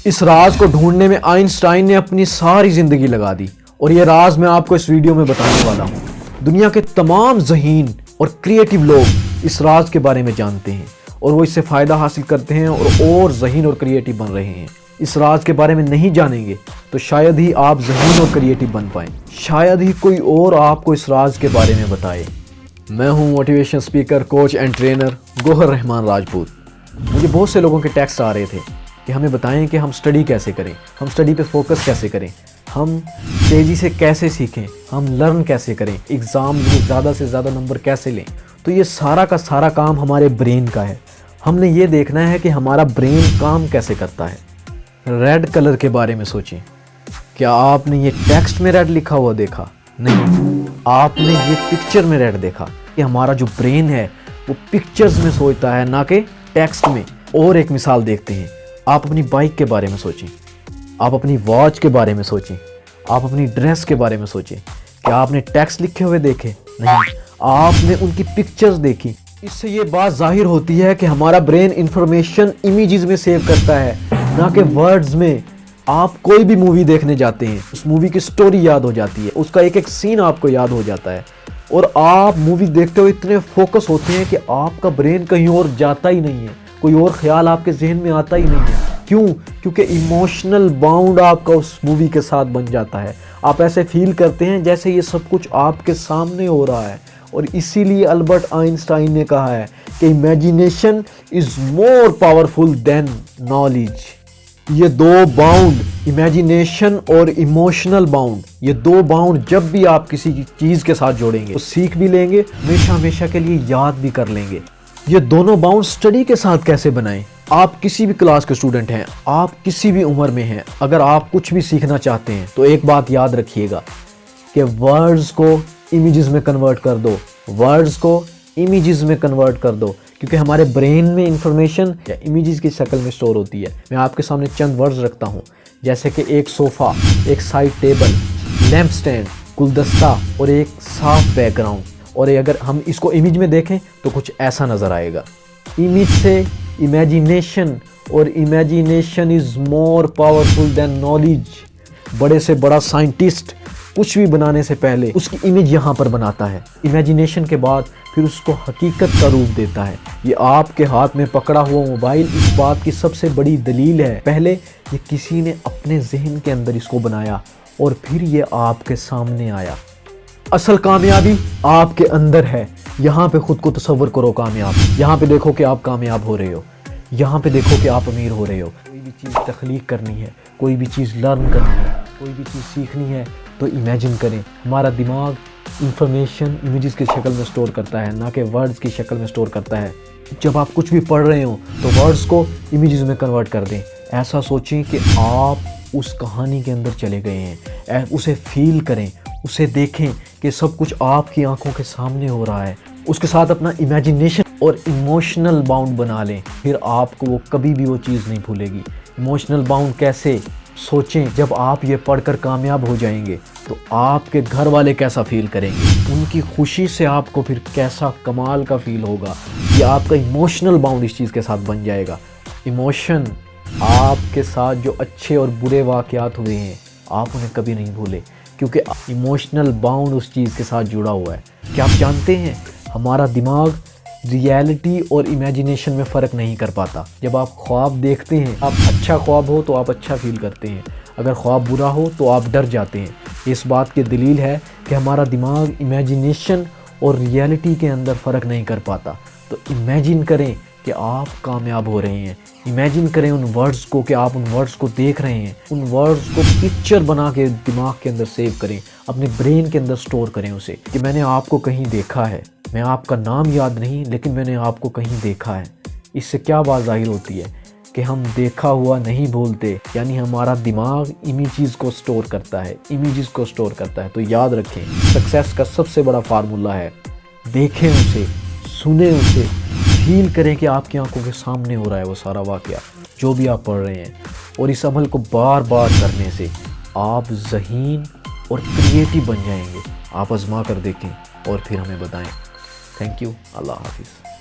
اس راز کو ڈھونڈنے میں آئنسٹائن نے اپنی ساری زندگی لگا دی، اور یہ راز میں آپ کو اس ویڈیو میں بتانے والا ہوں۔ دنیا کے تمام ذہین اور کریٹیو لوگ اس راز کے بارے میں جانتے ہیں، اور وہ اس سے فائدہ حاصل کرتے ہیں اور ذہین اور کریٹیو بن رہے ہیں۔ اس راز کے بارے میں نہیں جانیں گے تو شاید ہی آپ ذہین اور کریٹیو بن پائیں، شاید ہی کوئی اور آپ کو اس راز کے بارے میں بتائے۔ میں ہوں motivation speaker, coach and trainer Gohar Rehman Rajput. مجھے بہت سے لوگوں کے ٹیکسٹ آ رہے تھے کہ ہمیں بتائیں کہ ہم سٹڈی کیسے کریں، ہم سٹڈی پہ فوکس کیسے کریں، ہم تیزی سے کیسے سیکھیں، ہم لرن کیسے کریں، ایگزام میں زیادہ سے زیادہ نمبر کیسے لیں۔ تو یہ سارا کا سارا کام ہمارے برین کا ہے۔ ہم نے یہ دیکھنا ہے کہ ہمارا برین کام کیسے کرتا ہے۔ ریڈ کلر کے بارے میں سوچیں۔ کیا آپ نے یہ ٹیکسٹ میں ریڈ لکھا ہوا دیکھا؟ نہیں، آپ نے یہ پکچر میں ریڈ دیکھا۔ کہ ہمارا جو برین ہے وہ پکچرز میں سوچتا ہے، نہ کہ ٹیکسٹ میں۔ اور ایک مثال دیکھتے ہیں۔ آپ اپنی بائک کے بارے میں سوچیں، آپ اپنی واچ کے بارے میں سوچیں، آپ اپنی ڈریس کے بارے میں سوچیں۔ کیا آپ نے ٹیکسٹ لکھے ہوئے دیکھے؟ نہیں، آپ نے ان کی پکچرز دیکھی۔ اس سے یہ بات ظاہر ہوتی ہے کہ ہمارا برین انفارمیشن امیجز میں سیو کرتا ہے، نہ کہ ورڈز میں۔ آپ کوئی بھی مووی دیکھنے جاتے ہیں، اس مووی کی سٹوری یاد ہو جاتی ہے، اس کا ایک ایک سین آپ کو یاد ہو جاتا ہے، اور آپ مووی دیکھتے ہوئے اتنے فوکس ہوتے ہیں کہ آپ کا برین کہیں اور جاتا ہی نہیں ہے، کوئی اور خیال آپ کے ذہن میں آتا ہی نہیں ہے۔ کیوں؟ کیونکہ ایموشنل باؤنڈ آپ کا اس مووی کے ساتھ بن جاتا ہے۔ آپ ایسے فیل کرتے ہیں جیسے یہ سب کچھ آپ کے سامنے ہو رہا ہے۔ اور اسی لیے البرٹ آئنسٹائن نے کہا ہے کہ امیجینیشن از مور پاورفل دین نالج۔ یہ دو باؤنڈ، امیجینیشن اور ایموشنل باؤنڈ، یہ دو باؤنڈ جب بھی آپ کسی چیز کے ساتھ جوڑیں گے تو سیکھ بھی لیں گے، ہمیشہ کے لیے یاد بھی کر لیں گے۔ یہ دونوں باؤنڈ سٹڈی کے ساتھ کیسے بنائیں؟ آپ کسی بھی کلاس کے اسٹوڈنٹ ہیں، آپ کسی بھی عمر میں ہیں، اگر آپ کچھ بھی سیکھنا چاہتے ہیں تو ایک بات یاد رکھیے گا کہ ورڈز کو امیجز میں کنورٹ کر دو، ورڈز کو امیجز میں کنورٹ کر دو، کیونکہ ہمارے برین میں انفارمیشن امیجز کی شکل میں سٹور ہوتی ہے۔ میں آپ کے سامنے چند ورڈز رکھتا ہوں، جیسے کہ ایک صوفہ، ایک سائڈ ٹیبل، لیمپ سٹینڈ، گلدستہ اور ایک صاف بیک گراؤنڈ۔ اور اگر ہم اس کو امیج میں دیکھیں تو کچھ ایسا نظر آئے گا۔ امیج سے امیجینیشن، اور امیجینیشن از مور پاورفل دین نالج۔ بڑے سے بڑا سائنٹسٹ کچھ بھی بنانے سے پہلے اس کی امیج یہاں پر بناتا ہے، امیجینیشن کے بعد پھر اس کو حقیقت کا روپ دیتا ہے۔ یہ آپ کے ہاتھ میں پکڑا ہوا موبائل اس بات کی سب سے بڑی دلیل ہے۔ پہلے یہ کسی نے اپنے ذہن کے اندر اس کو بنایا، اور پھر یہ آپ کے سامنے آیا۔ اصل کامیابی آپ کے اندر ہے۔ یہاں پہ خود کو تصور کرو کامیاب، یہاں پہ دیکھو کہ آپ کامیاب ہو رہے ہو، یہاں پہ دیکھو کہ آپ امیر ہو رہے ہو۔ کوئی بھی چیز تخلیق کرنی ہے، کوئی بھی چیز لرن کرنی ہے، کوئی بھی چیز سیکھنی ہے تو امیجن کریں۔ ہمارا دماغ انفارمیشن امیجز کی شکل میں سٹور کرتا ہے، نہ کہ ورڈز کی شکل میں سٹور کرتا ہے۔ جب آپ کچھ بھی پڑھ رہے ہوں تو ورڈز کو امیجز میں کنورٹ کر دیں۔ ایسا سوچیں کہ آپ اس کہانی کے اندر چلے گئے ہیں، اسے فیل کریں، اسے دیکھیں کہ سب کچھ آپ کی آنکھوں کے سامنے ہو رہا ہے۔ اس کے ساتھ اپنا امیجینیشن اور ایموشنل باؤنڈ بنا لیں، پھر آپ کو وہ کبھی بھی وہ چیز نہیں بھولے گی۔ ایموشنل باؤنڈ کیسے؟ سوچیں، جب آپ یہ پڑھ کر کامیاب ہو جائیں گے تو آپ کے گھر والے کیسا فیل کریں گے، ان کی خوشی سے آپ کو پھر کیسا کمال کا فیل ہوگا۔ یہ آپ کا ایموشنل باؤنڈ اس چیز کے ساتھ بن جائے گا۔ ایموشن، آپ کے ساتھ جو اچھے اور برے واقعات ہوئے ہیں آپ انہیں کبھی نہیں بھولے، کیونکہ ایموشنل باؤنڈ اس چیز کے ساتھ جڑا ہوا ہے۔ کیا آپ جانتے ہیں ہمارا دماغ ریئلٹی اور امیجینیشن میں فرق نہیں کر پاتا۔ جب آپ خواب دیکھتے ہیں، آپ اچھا خواب ہو تو آپ اچھا فیل کرتے ہیں، اگر خواب برا ہو تو آپ ڈر جاتے ہیں۔ اس بات کی دلیل ہے کہ ہمارا دماغ امیجینیشن اور ریئلٹی کے اندر فرق نہیں کر پاتا۔ تو امیجن کریں کہ آپ کامیاب ہو رہے ہیں، امیجن کریں ان ورڈز کو کہ آپ ان ورڈز کو دیکھ رہے ہیں، ان ورڈز کو پکچر بنا کے دماغ کے اندر سیو کریں، اپنے برین کے اندر سٹور کریں اسے، کہ میں نے آپ کو کہیں دیکھا ہے، میں آپ کا نام یاد نہیں لیکن میں نے آپ کو کہیں دیکھا ہے۔ اس سے کیا بات ظاہر ہوتی ہے کہ ہم دیکھا ہوا نہیں بھولتے، یعنی ہمارا دماغ امیجز کو سٹور کرتا ہے، امیجز کو سٹور کرتا ہے۔ تو یاد رکھیں، سکسیس کا سب سے بڑا فارمولہ ہے دیکھیں اسے، سنیں اسے، فیل کریں کہ آپ کی آنکھوں کے سامنے ہو رہا ہے وہ سارا واقعہ جو بھی آپ پڑھ رہے ہیں، اور اس عمل کو بار بار کرنے سے آپ ذہین اور کریٹیو بن جائیں گے۔ آپ آزما کر دیکھیں اور پھر ہمیں بتائیں۔ تھینک یو، اللہ حافظ۔